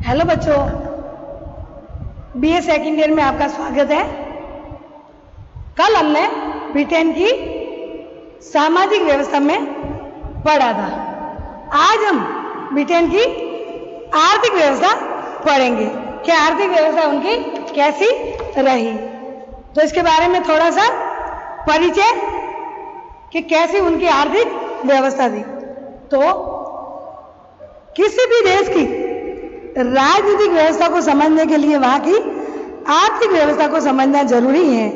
Hello बच्चों, BA second year में आपका स्वागत है। कल हमने ब्रिटेन की सामाजिक व्यवस्था में पढ़ा था। आज हम ब्रिटेन की आर्थिक व्यवस्था पढ़ेंगे कि आर्थिक व्यवस्था उनकी कैसी रही। तो इसके बारे में थोड़ा सा परिचय कि कैसी उनकी आर्थिक व्यवस्था थी। तो किसी भी देश की राजनीतिक व्यवस्था को समझने के लिए वहां की आर्थिक व्यवस्था को समझना जरूरी है।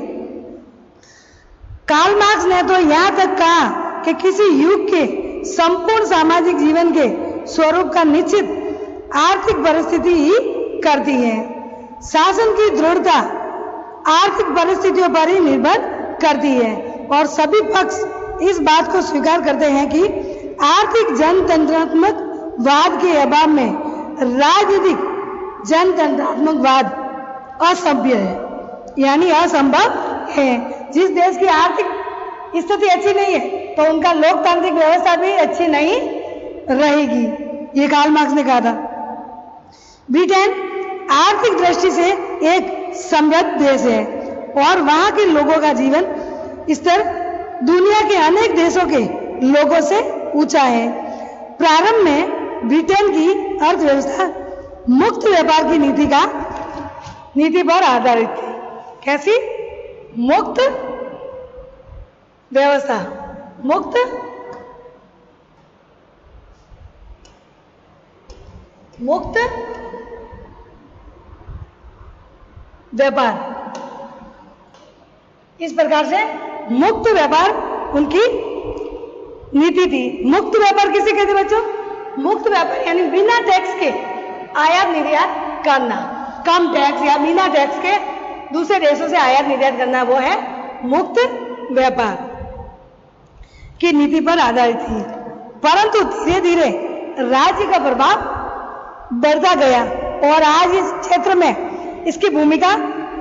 कार्ल मार्क्स ने तो यहां तक कहा कि किसी युग के संपूर्ण सामाजिक जीवन के स्वरूप का निश्चित आर्थिक परिस्थिति ही करती है। शासन की दृढ़ता आर्थिक परिस्थितियों पर ही निर्भर करती है और सभी पक्ष इस बात को स्वीकार करते हैं कि आर्थिक जनतंत्रात्मक वाद के अभाव में राजनीतिक जनतंत्रात्मकवाद असभ्य है, यानी असंभव है। जिस देश की आर्थिक स्थिति अच्छी नहीं है तो उनका लोकतांत्रिक व्यवस्था भी अच्छी नहीं रहेगी, ये कार्ल मार्क्स ने कहा था। ब्रिटेन आर्थिक दृष्टि से एक समृद्ध देश है और वहां के लोगों का जीवन स्तर दुनिया के अनेक देशों के लोगों से ऊंचा है। प्रारंभ में ब्रिटेन की अर्थव्यवस्था मुक्त व्यापार की नीति पर आधारित थी। कैसी? मुक्त व्यवस्था, मुक्त व्यापार, इस प्रकार से मुक्त व्यापार उनकी नीति थी। मुक्त व्यापार किसे कहते बच्चों? मुक्त व्यापार यानी बिना टैक्स के आयात निर्यात करना, कम टैक्स या बिना टैक्स के दूसरे देशों से आयात निर्यात करना, वो है मुक्त व्यापार की नीति पर आधारित थी। परंतु धीरे धीरे राज्य का प्रभाव बढ़ता गया और आज इस क्षेत्र में इसकी भूमिका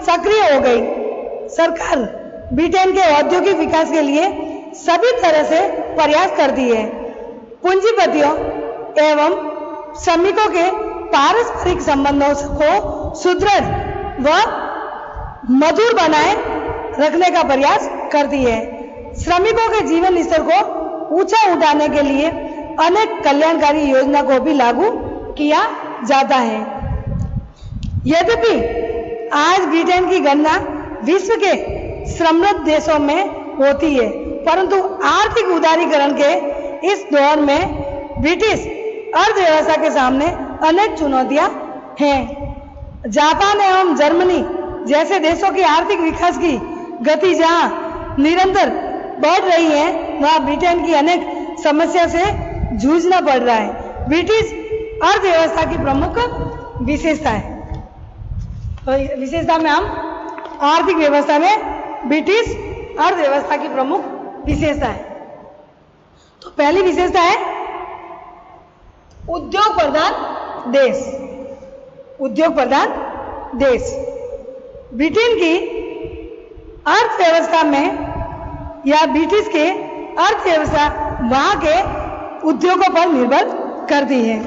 सक्रिय हो गई। सरकार ब्रिटेन के औद्योगिक विकास के लिए सभी तरह से प्रयास करती है। पूंजीपतियों एवं श्रमिकों के पारस्परिक संबंधों को सुदृढ़ व मधुर बनाए रखने का प्रयास करती है। श्रमिकों के जीवन स्तर को ऊंचा उठाने के लिए अनेक कल्याणकारी योजना को भी लागू किया जाता है। यद्यपि आज ब्रिटेन की गणना विश्व के समृद्ध देशों में होती है, परंतु आर्थिक उदारीकरण के इस दौर में ब्रिटिश अर्थव्यवस्था के सामने अनेक चुनौतियां हैं। जापान एवं जर्मनी जैसे देशों की आर्थिक विकास की गति जहां निरंतर बढ़ रही है, वहां ब्रिटेन की अनेक समस्या से जूझना पड़ रहा है। ब्रिटिश अर्थव्यवस्था की प्रमुख विशेषताएं, तो विशेषता में हम आर्थिक व्यवस्था में ब्रिटिश अर्थव्यवस्था की प्रमुख विशेषता है। तो पहली विशेषता है उद्योग प्रधान देश। उद्योग प्रधान देश ब्रिटेन की अर्थव्यवस्था में या ब्रिटिश के अर्थव्यवस्था वहां के उद्योगों पर निर्भर करती है।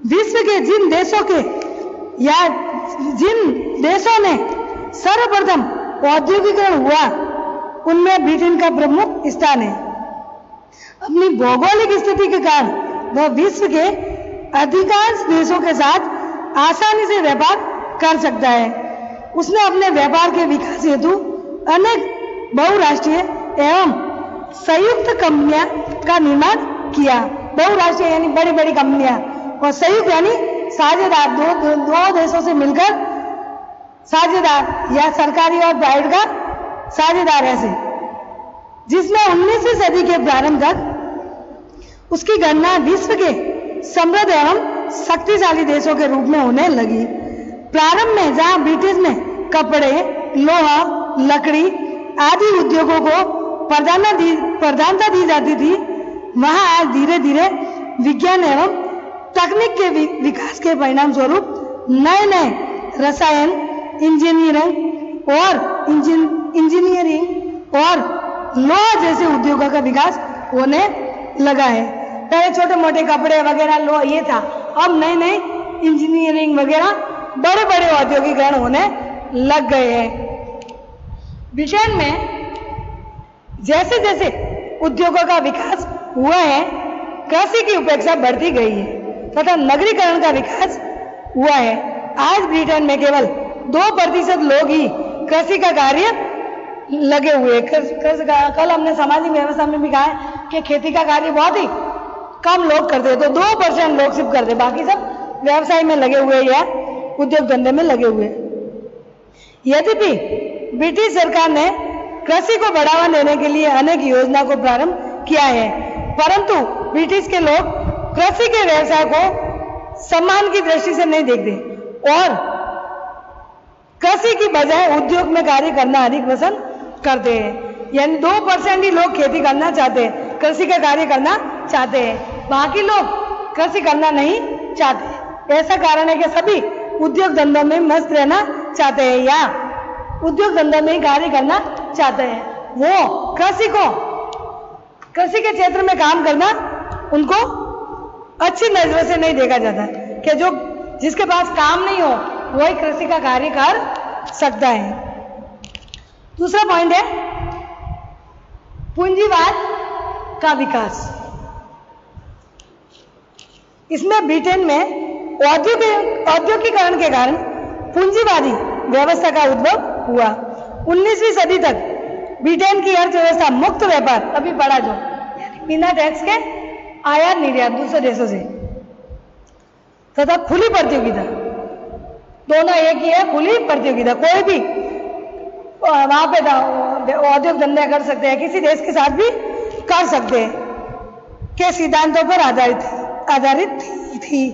विश्व के जिन देशों ने सर्वप्रथम औद्योगिकरण हुआ उनमें ब्रिटेन का प्रमुख स्थान है। अपनी भौगोलिक स्थिति के कारण वह विश्व के अधिकांश देशों के साथ आसानी से व्यापार कर सकता है। उसने अपने व्यापार के विकास हेतु अनेक बहुराष्ट्रीय एवं संयुक्त कंपनियां का निर्माण किया। बहुराष्ट्रीय यानी बड़ी बड़ी कंपनियां और संयुक्त यानी साझेदार, दो देशों से मिलकर साझेदार या सरकारी और प्राइवेट का साझेदार ऐसे, जिसमें 19वीं सदी के प्रारंभ तक उसकी गणना विश्व के समृद्ध एवं शक्तिशाली देशों के रूप में होने लगी। प्रारंभ में जहां ब्रिटेन में कपड़े, लोहा, लकड़ी आदि उद्योगों को प्रधानता दी जाती थी, वहां आज धीरे धीरे विज्ञान एवं तकनीक के विकास के परिणाम स्वरूप नए नए रसायन, इंजीनियरिंग और लोहा जैसे उद्योगों का विकास होने लगा है। पहले छोटे मोटे कपड़े वगैरह लो ये था, अब नए नए इंजीनियरिंग वगैरह बड़े बड़े औद्योगिकरण होने लग गए हैं। ब्रिटेन में जैसे जैसे उद्योगों का विकास हुआ है, कृषि की उपेक्षा बढ़ती गई है तथा नगरीकरण का विकास हुआ है। आज ब्रिटेन में केवल 2% लोग ही कृषि का कार्य लगे हुए। कल हमने सामाजिक व्यवस्था में भी कहा है कि खेती का कार्य बहुत ही कम लोग करते, तो 2% लोग सिर्फ करते, बाकी सब व्यवसाय में लगे हुए या उद्योग धंधे में लगे हुए। यद्यपि ब्रिटिश सरकार ने कृषि को बढ़ावा देने के लिए अनेक योजना को प्रारंभ किया है, परंतु ब्रिटिश के लोग कृषि के व्यवसाय को सम्मान की दृष्टि से नहीं देखते और कृषि की बजाय उद्योग में कार्य करना अधिक पसंद करते हैं। यानी 2% ही लोग खेती करना चाहते हैं, कृषि का कार्य करना चाहते हैं, बाकी लोग कृषि करना नहीं चाहते। ऐसा कारण है कि सभी उद्योग धंधों में मस्त रहना चाहते हैं या उद्योग धंधों में ही कार्य करना चाहते हैं। वो कृषि के क्षेत्र में काम करना उनको अच्छी नजरों से नहीं देखा जाता कि जो जिसके पास काम नहीं हो वही कृषि का कार्य कर सकता है। दूसरा पॉइंट है पूंजीवाद का विकास। इसमें ब्रिटेन में औद्योगिकरण के कारण पूंजीवादी व्यवस्था का उद्भव हुआ। 19वीं सदी तक ब्रिटेन की अर्थव्यवस्था मुक्त व्यापार, अभी पढ़ा जो, बिना टैक्स के आयात निर्यात दूसरे देशों से तथा खुली प्रतियोगिता, दोनों एक ही है, खुली प्रतियोगिता। कोई भी वहां पे औद्योगिक धंधे कर सकते हैं, किसी देश के साथ भी कर सकते हैं के सिद्धांतों पर आधारित थी।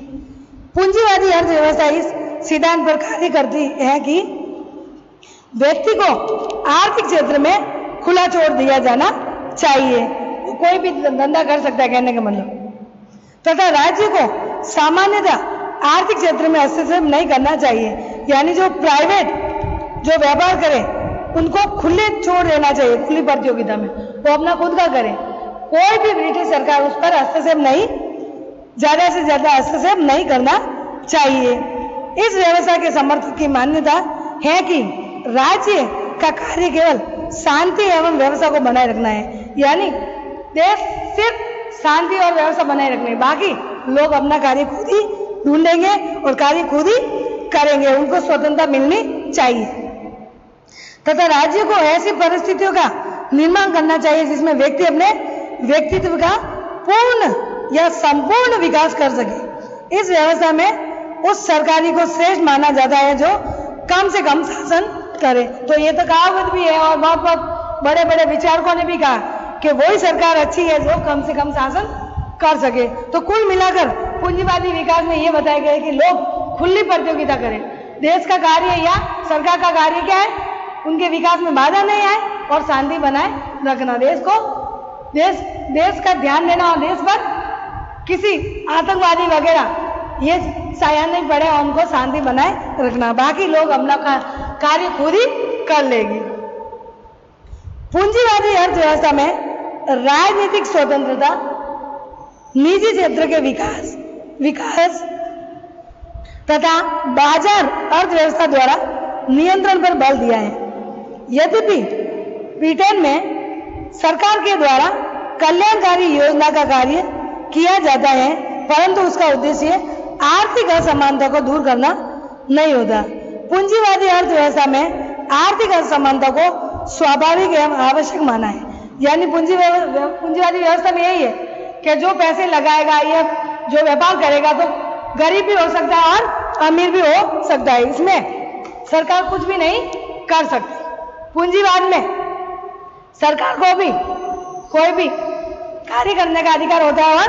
पूंजीवादी अर्थव्यवस्था इस सिद्धांत पर कार्य करती है कि व्यक्ति को आर्थिक क्षेत्र में खुला छोड़ दिया जाना चाहिए, वो कोई भी धंधा कर सकता है कहने का मतलब, तथा राज्य को सामान्यतः आर्थिक क्षेत्र में हस्तक्षेप नहीं करना चाहिए। यानी जो प्राइवेट जो व्यापार करे उनको खुले छोड़ देना चाहिए, खुली प्रतियोगिता में वो अपना खुद का करे, कोई भी ब्रिटिश सरकार उस पर हस्तक्षेप नहीं, ज्यादा से ज्यादा हस्तक्षेप नहीं करना चाहिए। इस व्यवस्था के समर्थक की मान्यता है कि राज्य का कार्य केवल शांति एवं व्यवस्था को बनाए रखना है, यानी देश सिर्फ शांति और व्यवस्था बनाए रखने, बाकी लोग अपना कार्य खुद ही ढूंढेंगे और कार्य खुद ही करेंगे, उनको स्वतंत्रता मिलनी चाहिए। तथा राज्य को ऐसी परिस्थितियों का निर्माण करना चाहिए जिसमें व्यक्ति अपने व्यक्तित्व का पूर्ण या संपूर्ण विकास कर सके। इस व्यवस्था में उस सरकारी को श्रेष्ठ माना जाता है जो कम से कम शासन करे। तो ये तो कहावत भी है और बहुत बहुत बड़े बड़े विचारकों ने भी कहा कि वही सरकार अच्छी है जो कम से कम शासन कर सके। तो कुल मिलाकर पूंजीवादी विकास में ये बताया गया है कि लोग खुली प्रतियोगिता करें, देश का कार्य या सरकार का कार्य क्या है, उनके विकास में बाधा नहीं आए और शांति बनाए रखना, देश का ध्यान देना और देश पर किसी आतंकवादी वगैरह ये साया नहीं पड़े और उनको शांति बनाए रखना, बाकी लोग अपना कार्य खुद ही कर लेगी। पूंजीवादी अर्थव्यवस्था में राजनीतिक स्वतंत्रता, निजी क्षेत्र के विकास तथा बाजार अर्थव्यवस्था द्वारा नियंत्रण पर बल दिया है। यद्यपि ब्रिटेन में सरकार के द्वारा कल्याणकारी योजना का कार्य किया जाता है, परंतु उसका उद्देश्य आर्थिक असमानता को दूर करना नहीं होता। पूंजीवादी अर्थव्यवस्था में आर्थिक असमानता को स्वाभाविक एवं आवश्यक माना है। यानी पूंजीवादी व्यवस्था में यही है कि जो पैसे लगाएगा या जो व्यापार करेगा तो गरीब भी हो सकता है और अमीर भी हो सकता है, इसमें सरकार कुछ भी नहीं कर सकती। पूंजीवाद में सरकार को भी कोई भी कार्य करने का अधिकार होता है और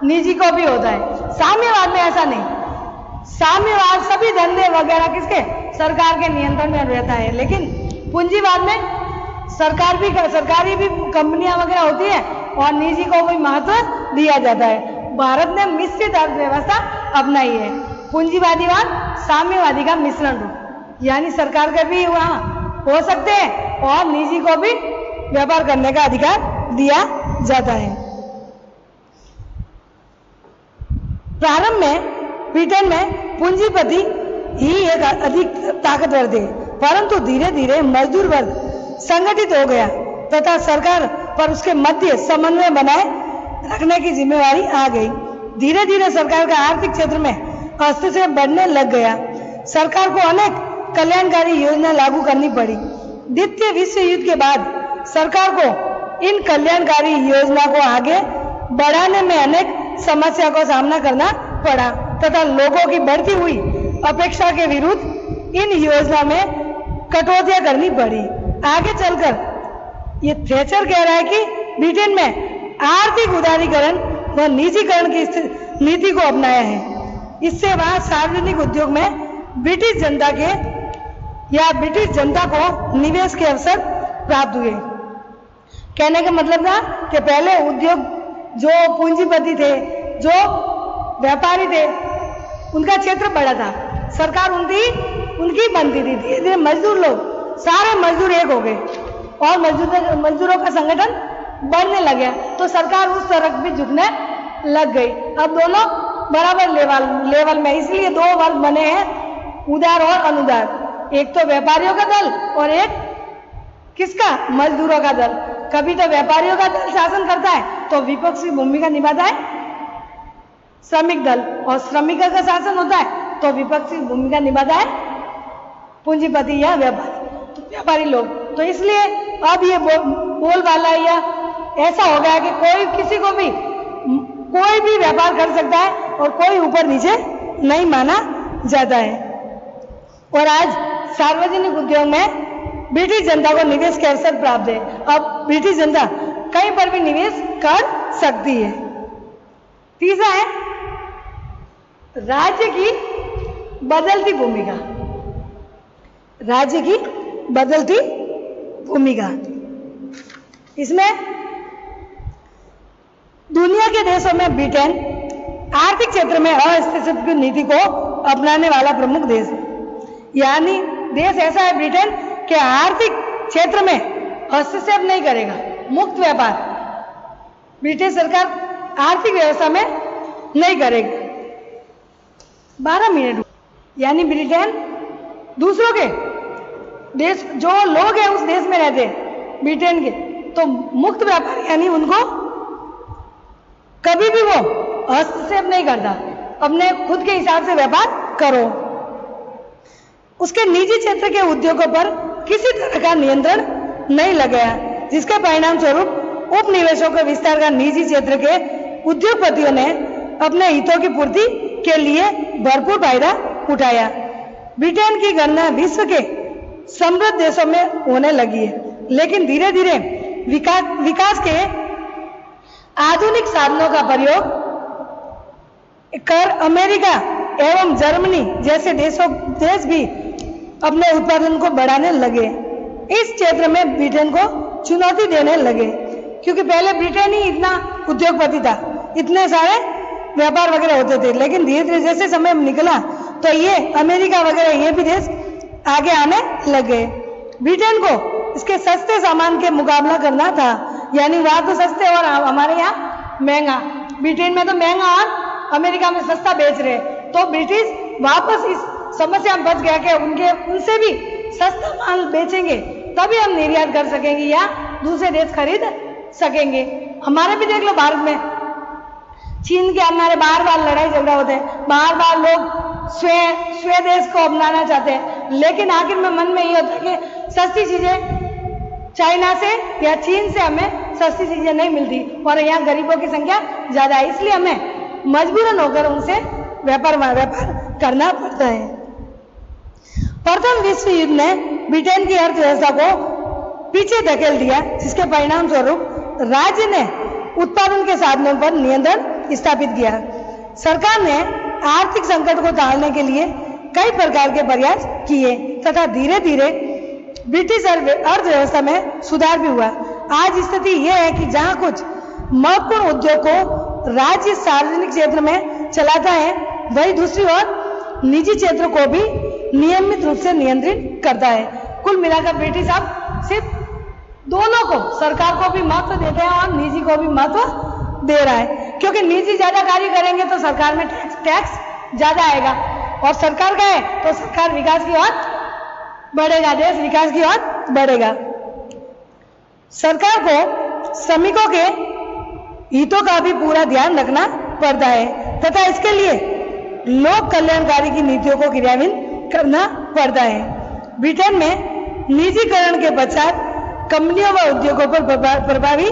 निजी को भी होता है। साम्यवाद में ऐसा नहीं, साम्यवाद सभी धंधे वगैरह किसके, सरकार के नियंत्रण में रहता है, लेकिन पूंजीवाद में सरकारी भी कंपनियां वगैरह होती है और निजी को भी महत्व दिया जाता है। भारत ने मिश्रित अर्थव्यवस्था अपनाई है, पूंजीवादीवाद साम्यवादी का मिश्रण रूप, यानी सरकार के भी वहां हो सकते हैं और निजी को भी व्यापार करने का अधिकार दिया जाता है। प्रारंभ में ब्रिटेन में पूंजीपति ही एक अधिक ताकतवर थे, परंतु धीरे धीरे मजदूर वर्ग संगठित हो गया तथा सरकार पर उसके मध्य समन्वय बनाए रखने की जिम्मेवारी आ गई। धीरे धीरे सरकार का आर्थिक क्षेत्र में हस्तक्षेप बढ़ने लग गया। सरकार को अनेक कल्याणकारी योजना लागू करनी पड़ी। द्वितीय विश्व युद्ध के बाद सरकार को इन कल्याणकारी योजना को आगे बढ़ाने में अनेक समस्या को सामना करना पड़ा तथा लोगों की बढ़ती हुई अपेक्षा के विरुद्ध इन योजना में कटौतियां करनी पड़ी। आगे चलकर ये थैचर कह रहा है कि ब्रिटेन में आर्थिक उदारीकरण व निजीकरण की नीति को अपनाया है। इससे वहां सार्वजनिक उद्योग में ब्रिटिश जनता को निवेश के अवसर प्राप्त हुए। कहने का मतलब था कि पहले उद्योग जो पूंजीपति थे, जो व्यापारी थे, उनका क्षेत्र बड़ा था, सरकार उनकी बनती थी। धीरे धीरे मजदूर लोग, सारे मजदूर एक हो गए और मजदूरों का संगठन बढ़ने लग गया, तो सरकार उस तरफ भी झुकने लग गई। अब दोनों बराबर लेवल में, इसलिए दो वर्ग बने हैं, उदार और अनुदार। एक तो व्यापारियों का दल और एक किसका, मजदूरों का दल। कभी तो व्यापारियों का दल शासन करता है तो विपक्षी भूमिका निभाता है श्रमिक दल, और श्रमिकों का शासन होता है तो विपक्षी भूमिका निभाता है पूंजीपति या व्यापारी लोग। तो इसलिए अब ये बोलबाला या ऐसा हो गया कि कोई भी व्यापार कर सकता है और कोई ऊपर नीचे नहीं माना जाता है। और आज सार्वजनिक उद्योग में ब्रिटिश जनता को निवेश के अवसर प्राप्त है। अब ब्रिटिश जनता कहीं पर भी निवेश कर सकती है। तीसरा है राज्य की बदलती भूमिका। राज्य की बदलती भूमिका, इसमें दुनिया के देशों में ब्रिटेन आर्थिक क्षेत्र में हस्तक्षेप की नीति को अपनाने वाला प्रमुख देश है। यानी देश ऐसा है ब्रिटेन कि आर्थिक क्षेत्र में हस्तक्षेप नहीं करेगा, मुक्त व्यापार ब्रिटिश सरकार आर्थिक व्यवस्था में नहीं करेगी। 12 मिनट। यानी ब्रिटेन दूसरों के देश, जो लोग हैं उस देश में रहते हैं ब्रिटेन के, तो मुक्त व्यापार यानी उनको कभी भी वो हस्तक्षेप नहीं करता, अपने खुद के हिसाब से व्यापार करो। उसके निजी क्षेत्र के उद्योगों पर किसी तरह का नियंत्रण नहीं लगाया, जिसके परिणाम स्वरूप उपनिवेशों के विस्तार का निजी क्षेत्र के उद्योगपतियों ने अपने हितों की पूर्ति के लिए भरपूर फायदा उठाया। ब्रिटेन की गणना विश्व के समृद्ध देशों में होने लगी है, लेकिन धीरे धीरे विकास के आधुनिक साधनों का प्रयोग कर अमेरिका एवं जर्मनी जैसे देश भी अपने उत्पादन को बढ़ाने लगे। इस क्षेत्र में ब्रिटेन को चुनौती देने लगे, क्योंकि पहले ब्रिटेन ही इतना उद्योगपति था, इतने सारे व्यापार वगैरह होते थे, लेकिन धीरे धीरे जैसे समय निकला तो ये अमेरिका वगैरह ये भी देश आगे आने लगे। ब्रिटेन को इसके सस्ते सामान के मुकाबला करना था, यानी वहां तो सस्ते और हमारे यहाँ महंगा। ब्रिटेन में तो महंगा और अमेरिका में सस्ता बेच रहे, तो ब्रिटिश वापस इस समस्या में बच गया कि उनसे भी सस्ता माल बेचेंगे तभी हम निर्यात कर सकेंगे या दूसरे देश खरीद सकेंगे। हमारे भी देख लो, भारत में चीन के हमारे बार बार लड़ाई झगड़ा होते हैं, बार बार लोग स्वदेश को अपनाना चाहते हैं, लेकिन आखिर में मन में ये होता है कि सस्ती चीजें चाइना से या चीन से हमें सस्ती चीजें नहीं मिलती और यहाँ गरीबों की संख्या ज्यादा है, इसलिए हमें मजबूरन होकर उनसे व्यापार करना पड़ता है। प्रथम विश्व युद्ध ने ब्रिटेन की अर्थव्यवस्था को पीछे धकेल दिया, जिसके परिणाम स्वरूप राज्य ने उत्पादन के साधनों पर नियंत्रण स्थापित किया। सरकार ने आर्थिक संकट को टालने के लिए कई प्रकार के प्रयास किए तथा धीरे धीरे ब्रिटिश अर्थव्यवस्था में सुधार भी हुआ। आज स्थिति यह है कि जहां कुछ महत्वपूर्ण उद्योग को राज्य सार्वजनिक क्षेत्र में चलाता है, वही दूसरी ओर निजी क्षेत्र को भी नियमित रूप से नियंत्रित करता है। कुल मिलाकर ब्रिटिश अब सिर्फ दोनों को, सरकार को भी महत्व देते हैं और निजी को भी महत्व दे रहा है, क्योंकि निजी ज्यादा कार्य करेंगे तो सरकार में टैक्स ज्यादा आएगा, और सरकार का है तो सरकार विकास की ओर बढ़ेगा, देश विकास की ओर बढ़ेगा। सरकार को श्रमिकों के हितों का भी पूरा ध्यान रखना पड़ता है तथा इसके लिए लोक कल्याणकारी की नीतियों को क्रियान्वित करना पड़ता है। ब्रिटेन में निजीकरण के पश्चात कंपनियों व उद्योगों पर प्रभावी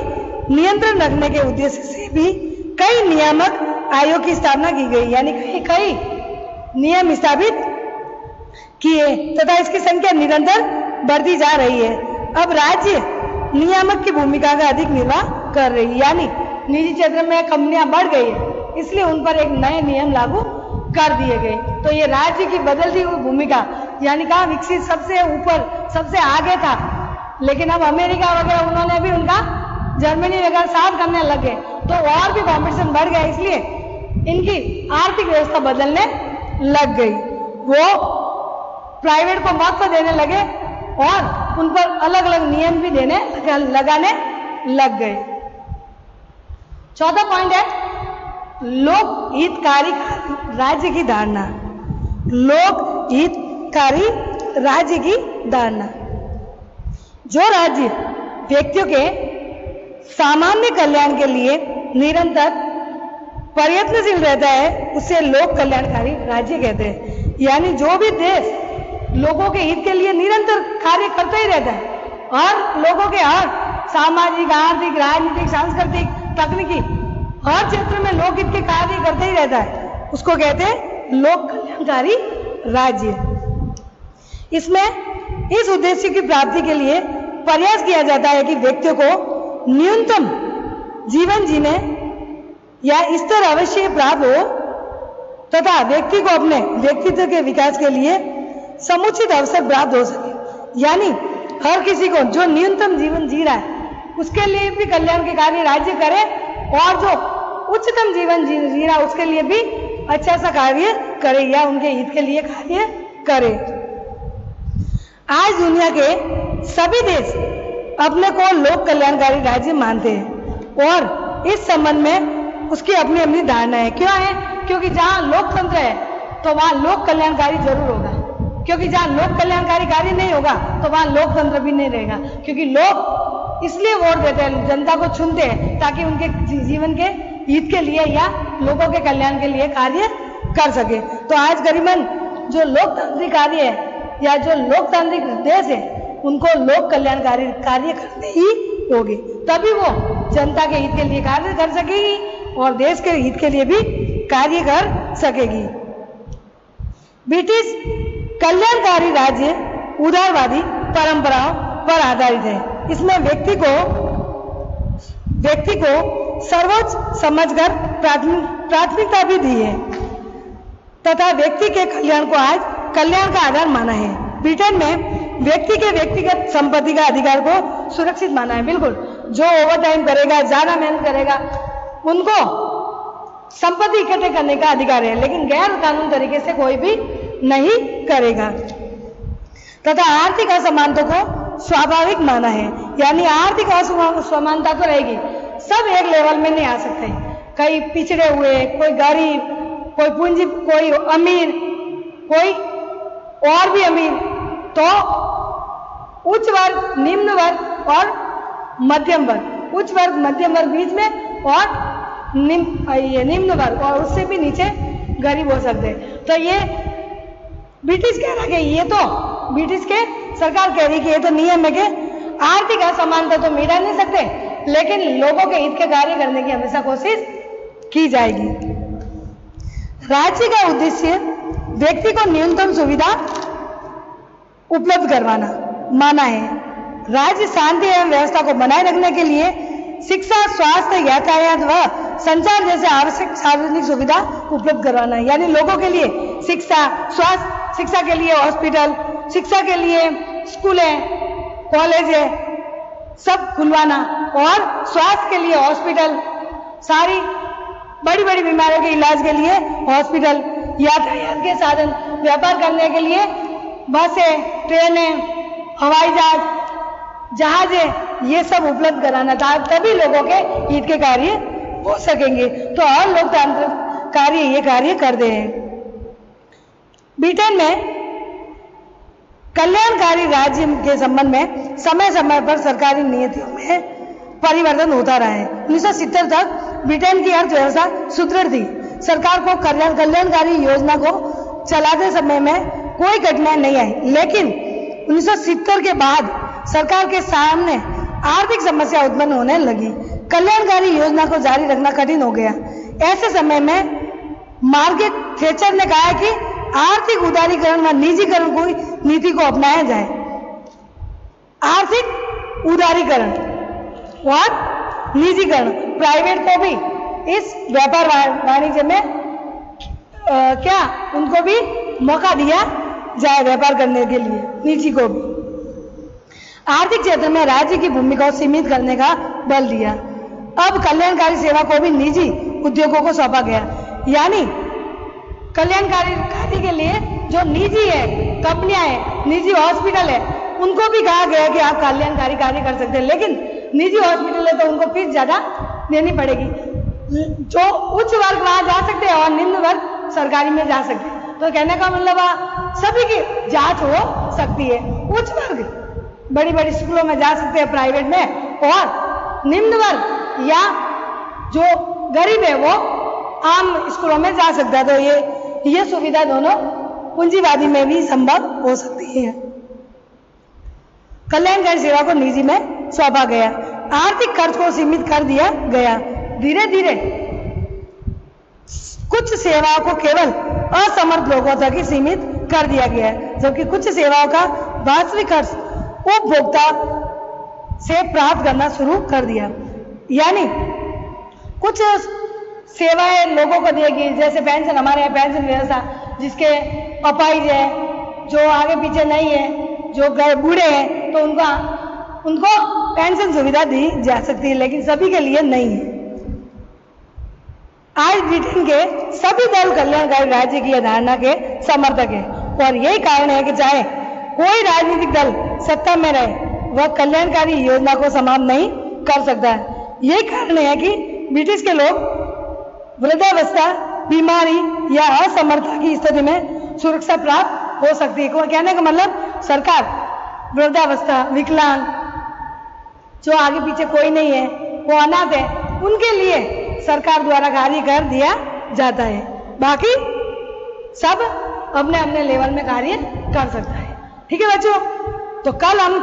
नियंत्रण रखने के उद्देश्य से भी कई नियामक आयोग की स्थापना की गई, यानी कई नियम स्थापित किए तथा इसकी संख्या निरंतर बढ़ती जा रही है। अब राज्य नियामक की भूमिका का अधिक निर्वाह कर रही है, यानी निजी क्षेत्र में कंपनियां बढ़ गई है, इसलिए उन पर एक नए नियम लागू कर दिए गए। तो ये राज्य की बदलती हुई भूमिका, यानी कहा विकसित सबसे ऊपर सबसे आगे था, लेकिन अब अमेरिका वगैरह उन्होंने भी उनका जर्मनी वगैरह साथ करने लगे तो और भी कॉम्पिटिशन बढ़ गया, इसलिए इनकी आर्थिक व्यवस्था बदलने लग गई। वो प्राइवेट को महत्व देने लगे और उन पर अलग अलग नियम भी लगाने लग गए। चौथा पॉइंट है लोक हितकारी राज्य की धारणा। लोक हितकारी राज्य की धारणा, जो राज्य व्यक्तियों के सामान्य कल्याण के लिए निरंतर प्रयत्नशील रहता है उसे लोक कल्याणकारी राज्य कहते हैं। यानी जो भी देश लोगों के हित के लिए निरंतर कार्य करता ही रहता है और लोगों के हर सामाजिक, आर्थिक, राजनीतिक, सांस्कृतिक, तकनीकी हर क्षेत्र में लोक हित के कार्य करते ही रहता है, उसको कहते हैं लोक कल्याणकारी राज्य। इसमें इस उद्देश्य की प्राप्ति के लिए प्रयास किया जाता है कि व्यक्तियों को न्यूनतम जीवन जीने या स्तर अवश्य प्राप्त हो तथा व्यक्ति को अपने व्यक्तित्व के विकास के लिए समुचित अवसर प्राप्त हो सके। यानी हर किसी को जो न्यूनतम जीवन जी रहा है उसके लिए भी कल्याण के कार्य राज्य करे और जो उच्चतम जीवन जी रहा है उसके लिए भी अच्छा सा कार्य करे या उनके हित के लिए कार्य करे। आज दुनिया के सभी देश अपने को लोक कल्याणकारी राज्य मानते हैं और इस संबंध में उसकी अपनी अपनी धारणा है। क्यों है? क्योंकि जहां लोकतंत्र है तो वहां लोक कल्याणकारी जरूर होगा, क्योंकि जहां लोक कल्याणकारी कार्य नहीं होगा तो वहां लोकतंत्र भी नहीं रहेगा। क्योंकि लोग इसलिए वोट देते हैं, जनता को चुनते हैं ताकि उनके जीवन के हित के लिए या लोगों के कल्याण के लिए कार्य कर सके। तो आज करीबन जो लोकतांत्रिक कार्य है या जो लोकतांत्रिक देश है उनको लोक कल्याणकारी कार्य करने ही होगी, तभी वो जनता के हित के लिए कार्य कर सकेगी और देश के हित के लिए भी कार्य कर सकेगी। ब्रिटिश कल्याणकारी राज्य उदारवादी परंपराओं पर आधारित है। इसमें व्यक्ति को सर्वोच्च समझकर प्राथमिकता भी दी है तथा व्यक्ति के कल्याण को आज कल्याण का आधार माना है। ब्रिटेन में व्यक्ति के व्यक्तिगत संपत्ति का अधिकार को सुरक्षित माना है। बिल्कुल, जो ओवर टाइम करेगा, ज्यादा मेहनत करेगा, उनको संपत्ति इकट्ठे करने का अधिकार है, लेकिन गैर कानूनी तरीके से कोई भी नहीं करेगा। तथा आर्थिक असमानता को स्वाभाविक माना है, यानी आर्थिक असमानता तो रहेगी, सब एक लेवल में नहीं आ सकते। कई पिछड़े हुए, कोई गरीब, कोई पूंजी, कोई अमीर, कोई और भी अमीर, तो उच्च वर्ग, निम्न वर्ग और मध्यम वर्ग, उच्च वर्ग, मध्यम वर्ग बीच में और निम्न वर्ग और उससे भी नीचे गरीब हो सकते। तो ये ब्रिटिश कह रहा है कि ये तो ब्रिटिश के सरकार कह रही कि ये तो नियम है कि आर्थिक असमानता तो मिटा नहीं सकते, लेकिन लोगों के हित के कार्य करने की हमेशा कोशिश की जाएगी। राज्य का उद्देश्य व्यक्ति को न्यूनतम सुविधा उपलब्ध करवाना माना है। राज्य शांति एवं व्यवस्था को बनाए रखने के लिए शिक्षा, स्वास्थ्य, यातायात व संचार जैसे आवश्यक सार्वजनिक सुविधा उपलब्ध करवाना है। यानी लोगों के लिए शिक्षा, स्वास्थ्य, शिक्षा के लिए हॉस्पिटल, शिक्षा के लिए स्कूलें, कॉलेज सब खुलवाना और स्वास्थ्य के लिए हॉस्पिटल, सारी बड़ी बड़ी बीमारियों के इलाज के लिए हॉस्पिटल, यातायात के साधन, व्यापार करने के लिए बसें, ट्रेनें, हवाई जहाजें, ये सब उपलब्ध कराना था, तभी लोगों के हित के कार्य हो सकेंगे। तो और लोकतांत्रिक कार्य ये कार्य करते हैं। ब्रिटेन में कल्याणकारी राज्य के संबंध में समय समय पर सरकारी नीतियों में परिवर्तन होता रहा है। 1970 तक ब्रिटेन की अर्थव्यवस्था सुदृढ़ थी। सरकार को कल्याणकारी योजना को चलाते समय में कोई कठिनाई नहीं आई, लेकिन 1970 के बाद सरकार के सामने आर्थिक समस्या उत्पन्न होने लगी। कल्याणकारी योजना को जारी रखना कठिन हो गया। ऐसे समय में मार्गरेट थैचर ने कहा कि आर्थिक उदारीकरण व निजीकरण की नीति को अपनाया जाए। आर्थिक उदारीकरण और निजीकरण, प्राइवेट को भी इस व्यापार वाणिज्य में क्या उनको भी मौका दिया जाए व्यापार करने के लिए, निजी को भी। आर्थिक क्षेत्र में राज्य की भूमिका को सीमित करने का बल दिया। अब कल्याणकारी सेवा को भी निजी उद्योगों को सौंपा गया, यानी कल्याणकारी कार्य के लिए जो निजी है, कंपनियां हैं, निजी हॉस्पिटल है, उनको भी कहा गया कि आप कल्याणकारी कार्य कर सकते हैं, लेकिन निजी हॉस्पिटल है तो उनको फीस ज्यादा देनी पड़ेगी। जो उच्च वर्ग वहां जा सकते हैं और निम्न वर्ग सरकारी में जा सकते हैं। तो कहने का मतलब सभी की जांच हो सकती है। उच्च वर्ग बड़ी बड़ी स्कूलों में जा सकते हैं प्राइवेट में, और निम्न वर्ग या जो गरीब है वो आम स्कूलों में जा सकता है। तो ये सुविधा दोनों पूंजीवादी में भी संभव हो सकती है। कल्याणकारी सेवा को निजी में सौंपा गया। आर्थिक खर्च को सीमित कर दिया गया। धीरे धीरे कुछ सेवाओं को केवल असमर्थ लोगों तक ही सीमित कर दिया गया है, जबकि कुछ सेवाओं का वास्तविक खर्च उपभोक्ता से प्राप्त करना शुरू कर दिया। यानी कुछ सेवाएं लोगों को देगी, जैसे पेंशन, हमारे यहाँ पेंशन व्यवस्था, जिसके अपाहिज है, जो आगे पीछे नहीं है, जो बूढ़े हैं, तो उनको पेंशन सुविधा दी जा सकती है, लेकिन सभी के लिए नहीं है। आज ब्रिटेन के सभी दल कल्याणकारी राज्य की अवधारणा के समर्थक है, और यही कारण है कि चाहे कोई राजनीतिक दल सत्ता में रहे, वह कल्याणकारी योजना को समाप्त नहीं कर सकता है। यही कारण है कि ब्रिटिश के लोग वृद्धावस्था, बीमारी या असमर्थता की स्थिति में सुरक्षा प्राप्त हो सकती है। कहने का मतलब सरकार वृद्धावस्था, विकलांग, जो आगे पीछे कोई नहीं है, वो अनाथ है, उनके लिए सरकार द्वारा कार्य कर दिया जाता है। बाकी सब अपने अपने लेवल में कार्य कर सकता है। ठीक है बच्चों, तो कल हम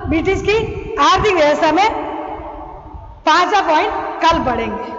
ब्रिटिश की आर्थिक व्यवस्था में 5वां पॉइंट कल पढ़ेंगे।